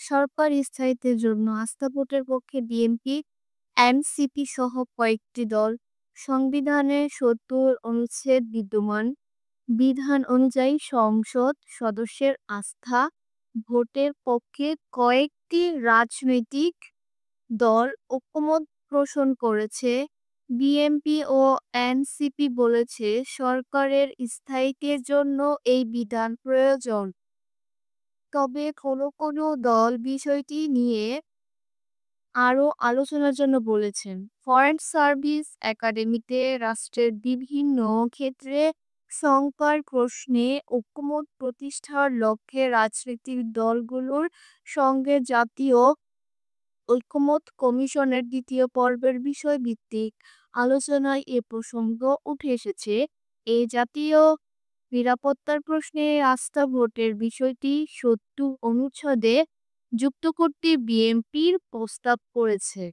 সরকার স্থায়িত্বের জন্য আস্থা ভোটের পক্ষে বিএনপি, এনসিপি সহ কয়েকটি দল। সংবিধানে ৭০ অনুচ্ছেদ বিদ্যমান। বিধান অনুযায়ী সংসদ সদস্যের আস্থা ভোটের পক্ষে কয়েকটি রাজনৈতিক দল ঐকমত্য পোষণ করেছে। বিএনপি ও এনসিপি বলেছে সরকারের স্থায়িত্বের জন্য এই বিধান প্রয়োজন। তবে কোনো দল বিষয়টি নিয়ে আরও আলোচনার জন্য বলেছেন। ফরেন সার্ভিস একাডেমিতে রাষ্ট্রের বিভিন্ন ক্ষেত্রে সংস্কার প্রশ্নে ঐকমত্য প্রতিষ্ঠার লক্ষ্যে রাজনৈতিক দলগুলোর সঙ্গে জাতীয় ঐকমত্য কমিশনের দ্বিতীয় পর্বের বিষয়ভিত্তিক আলোচনায় এ প্রসঙ্গ উঠে এসেছে। এই জাতীয় নিরাপত্তার প্রশ্নে আস্থা ভোটের বিষয়টি ৭০ অনুচ্ছেদে যুক্ত করতে বিএনপির প্রস্তাব করেছে।